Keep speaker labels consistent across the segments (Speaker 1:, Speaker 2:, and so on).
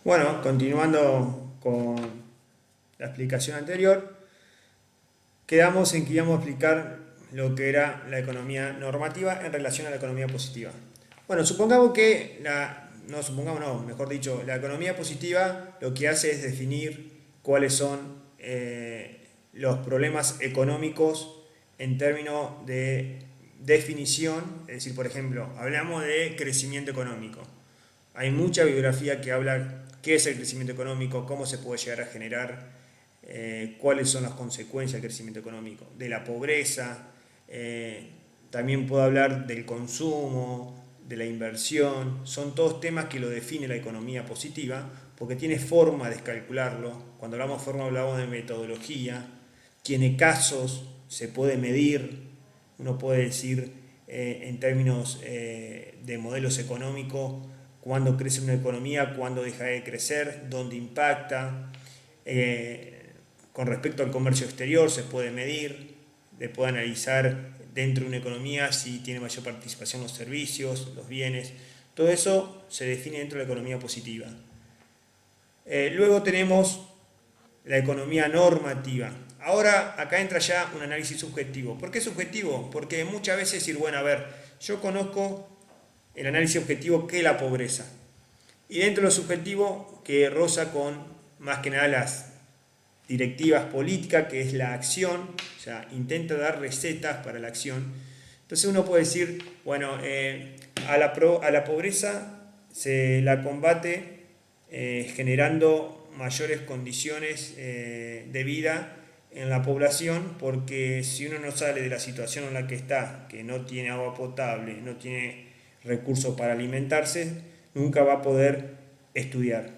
Speaker 1: Bueno, continuando con la explicación anterior, quedamos en que íbamos a explicar lo que era la economía normativa en relación a la economía positiva. Bueno, supongamos que no supongamos, no, mejor dicho, la economía positiva lo que hace es definir cuáles son los problemas económicos en términos de definición, es decir, por ejemplo, hablamos de crecimiento económico. Hay mucha bibliografía que habla qué es el crecimiento económico, cómo se puede llegar a generar, cuáles son las consecuencias del crecimiento económico, de la pobreza, eh, también puedo hablar del consumo, de la inversión, son todos temas que lo define la economía positiva, porque tiene forma de calcularlo. Cuando hablamos de forma hablamos de metodología, tiene casos, se puede medir, uno puede decir en términos de modelos económicos cuándo crece una economía, cuándo deja de crecer, dónde impacta. Con respecto al comercio exterior se puede medir, se puede analizar dentro de una economía si tiene mayor participación los servicios, los bienes. Todo eso se define dentro de la economía positiva. Luego tenemos la economía normativa. Ahora acá entra ya un análisis subjetivo. ¿Por qué subjetivo? Porque muchas veces decir, bueno, a ver, yo conozco el análisis objetivo que es la pobreza. Y dentro de lo subjetivo que roza con más que nada las directivas políticas, que es la acción, o sea, intenta dar recetas para la acción. Entonces uno puede decir, bueno, a la pobreza se la combate generando mayores condiciones de vida en la población, porque si uno no sale de la situación en la que está, que no tiene agua potable, no tiene recursos para alimentarse, nunca va a poder estudiar.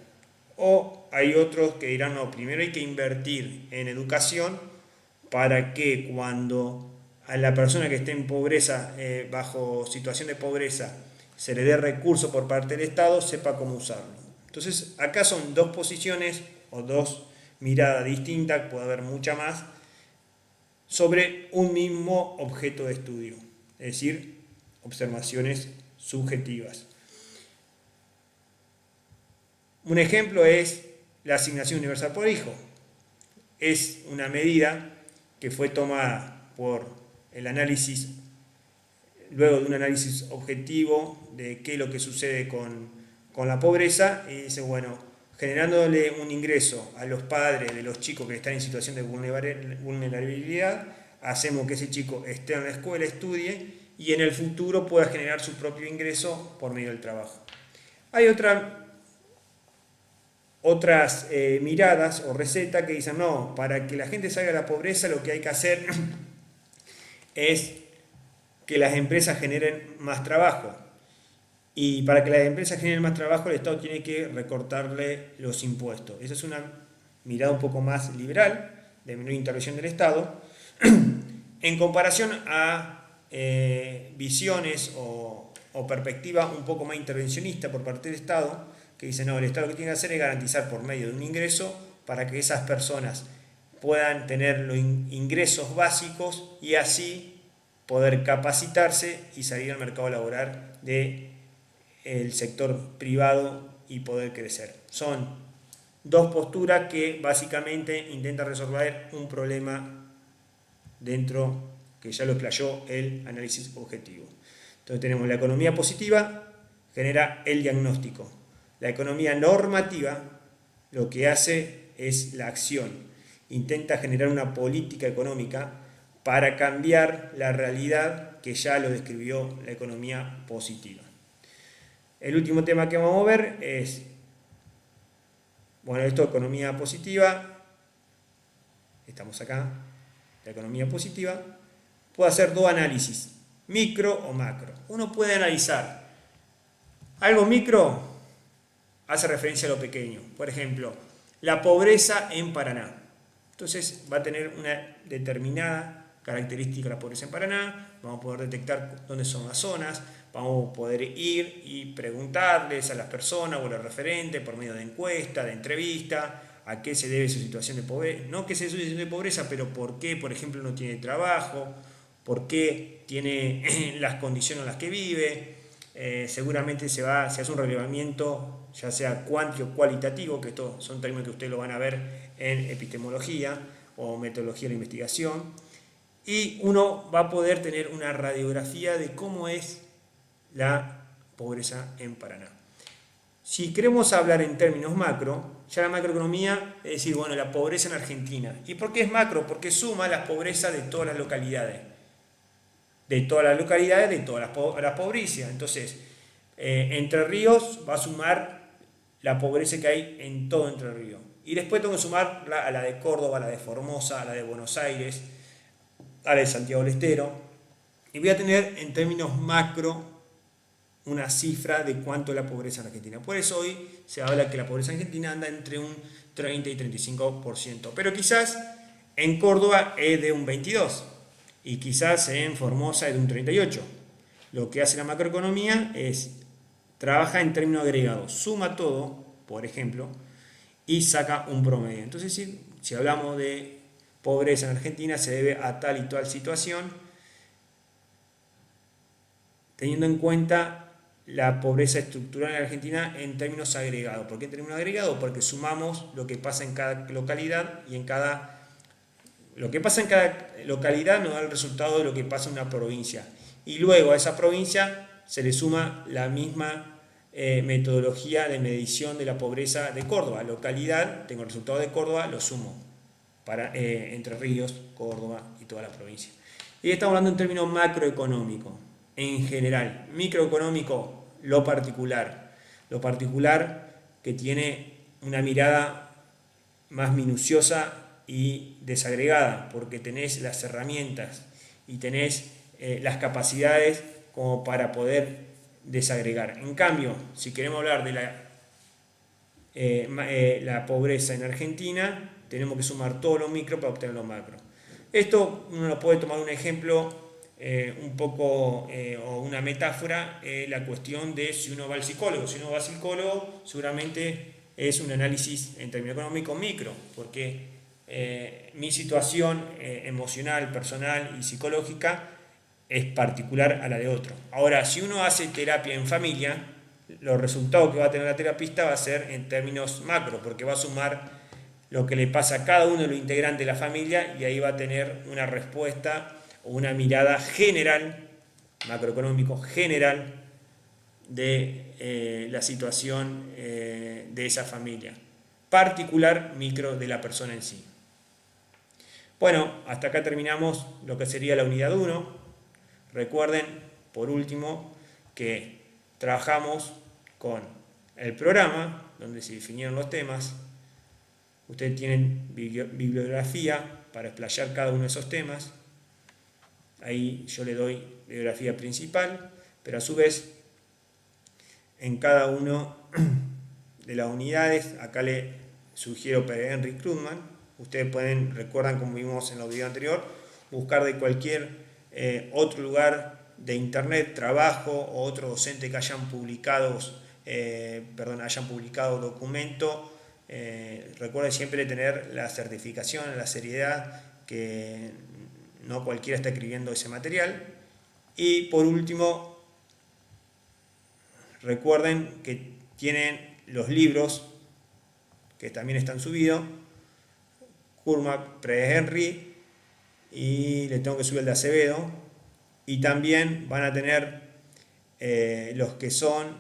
Speaker 1: O hay otros que dirán, no, primero hay que invertir en educación para que cuando a la persona que esté en pobreza, bajo situación de pobreza, se le dé recursos por parte del Estado, sepa cómo usarlo. Entonces, acá son dos posiciones o dos miradas distintas, puede haber mucha más, sobre un mismo objeto de estudio, es decir, observaciones subjetivas. Un ejemplo es la asignación universal por hijo. Es una medida que fue tomada por el análisis, luego de un análisis objetivo de qué es lo que sucede con la pobreza, y dice, bueno, generándole un ingreso a los padres de los chicos que están en situación de vulnerabilidad, hacemos que ese chico esté en la escuela, estudie y en el futuro pueda generar su propio ingreso por medio del trabajo. Hay otras miradas o recetas que dicen, no, para que la gente salga de la pobreza lo que hay que hacer es que las empresas generen más trabajo. Y para que las empresas generen más trabajo, el Estado tiene que recortarle los impuestos. Esa es una mirada un poco más liberal, de menor intervención del Estado, en comparación a visiones o perspectivas un poco más intervencionistas por parte del Estado, que dicen, no, el Estado lo que tiene que hacer es garantizar por medio de un ingreso para que esas personas puedan tener los ingresos básicos y así poder capacitarse y salir al mercado laboral del sector privado y poder crecer. Son dos posturas que básicamente intentan resolver un problema dentro que ya lo explayó el análisis objetivo. Entonces tenemos la economía positiva, genera el diagnóstico. La economía normativa lo que hace es la acción. Intenta generar una política económica para cambiar la realidad que ya lo describió la economía positiva. El último tema que vamos a ver es, bueno, esto economía positiva, estamos acá, la economía positiva, puede hacer dos análisis, micro o macro. Uno puede analizar algo micro, hace referencia a lo pequeño. Por ejemplo, la pobreza en Paraná. Entonces va a tener una determinada característica la pobreza en Paraná, vamos a poder detectar dónde son las zonas, vamos a poder ir y preguntarles a las personas o a los referentes por medio de encuesta, de entrevista, a qué se debe su situación de pobreza, no que se debe su situación de pobreza, pero por qué, por ejemplo, no tiene trabajo, por qué tiene las condiciones en las que vive, seguramente se hace un relevamiento, ya sea cuantitativo o cualitativo, que estos son términos que ustedes lo van a ver en epistemología o metodología de la investigación, y uno va a poder tener una radiografía de cómo es la pobreza en Paraná. Si queremos hablar en términos macro, ya la macroeconomía es decir, bueno, la pobreza en Argentina. ¿Y por qué es macro? Porque suma las pobrezas de todas las localidades. De todas las localidades, de todas las pobrezas. Entonces, Entre Ríos va a sumar la pobreza que hay en todo Entre Ríos. Y después tengo que sumar a la de Córdoba, a la de Formosa, a la de Buenos Aires, a la de Santiago del Estero. Y voy a tener en términos macro una cifra de cuánto es la pobreza en Argentina. Por eso hoy se habla que la pobreza en Argentina anda entre un 30 y 35%. Pero quizás en Córdoba es de un 22% y quizás en Formosa es de un 38%. Lo que hace la macroeconomía es trabaja en términos agregados, suma todo, por ejemplo, y saca un promedio. Entonces, si hablamos de pobreza en Argentina, se debe a tal y tal situación, teniendo en cuenta la pobreza estructural en Argentina en términos agregados. ¿Por qué en términos agregados? Porque sumamos lo que pasa en cada localidad y lo que pasa en cada localidad nos da el resultado de lo que pasa en una provincia. Y luego a esa provincia se le suma la misma metodología de medición de la pobreza de Córdoba. Localidad, tengo el resultado de Córdoba, lo sumo para Entre Ríos, Córdoba y toda la provincia. Y estamos hablando en términos macroeconómicos, en general. Microeconómico, lo particular. Lo particular que tiene una mirada más minuciosa y desagregada, porque tenés las herramientas y tenés las capacidades como para poder desagregar. En cambio, si queremos hablar de la pobreza en Argentina, tenemos que sumar todo lo micro para obtener lo macro. Esto uno lo puede tomar un ejemplo un poco o una metáfora, la cuestión de si uno va al psicólogo. Si uno va al psicólogo, seguramente es un análisis en términos económicos micro, porque mi situación emocional, personal y psicológica es particular a la de otro. Ahora, si uno hace terapia en familia, los resultados que va a tener la terapista va a ser en términos macro, porque va a sumar lo que le pasa a cada uno de los integrantes de la familia y ahí va a tener una respuesta o una mirada general, macroeconómico general, de la situación de esa familia, particular micro de la persona en sí. Bueno, hasta acá terminamos lo que sería la unidad 1. Recuerden, por último, que trabajamos con el programa, donde se definieron los temas. Ustedes tienen bibliografía para explayar cada uno de esos temas. Ahí yo le doy bibliografía principal, pero a su vez, en cada uno de las unidades, acá le sugiero para Henry Krugman. Ustedes recuerdan como vimos en los videos anteriores, buscar de cualquier otro lugar de internet, trabajo o otro docente que hayan publicado documento. Recuerden siempre tener la certificación, la seriedad, que no cualquiera está escribiendo ese material. Y por último, recuerden que tienen los libros que también están subidos, Kurmak, Pre-Henry, y le tengo que subir el de Acevedo, y también van a tener los que son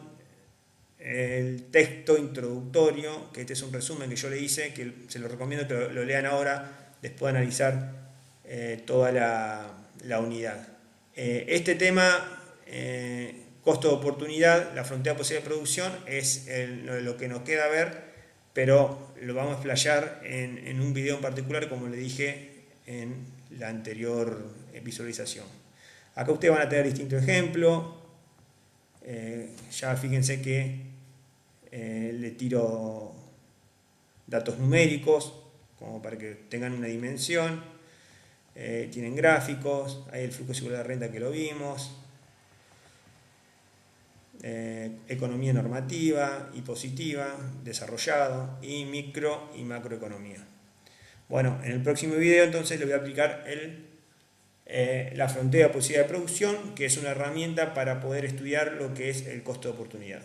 Speaker 1: el texto introductorio, que este es un resumen que yo le hice, que se lo recomiendo que lo lean ahora, después de analizar toda la unidad. Este tema, costo de oportunidad, la frontera posible de producción, es lo que nos queda ver, pero lo vamos a explayar en un video en particular, como le dije en la anterior visualización. Acá ustedes van a tener distintos ejemplos. Ya fíjense que le tiro datos numéricos como para que tengan una dimensión. Tienen gráficos, hay el flujo seguro de renta que lo vimos, economía normativa y positiva, desarrollado, y micro y macroeconomía. Bueno, en el próximo video entonces le voy a aplicar el la frontera de posibilidad de producción, que es una herramienta para poder estudiar lo que es el costo de oportunidad.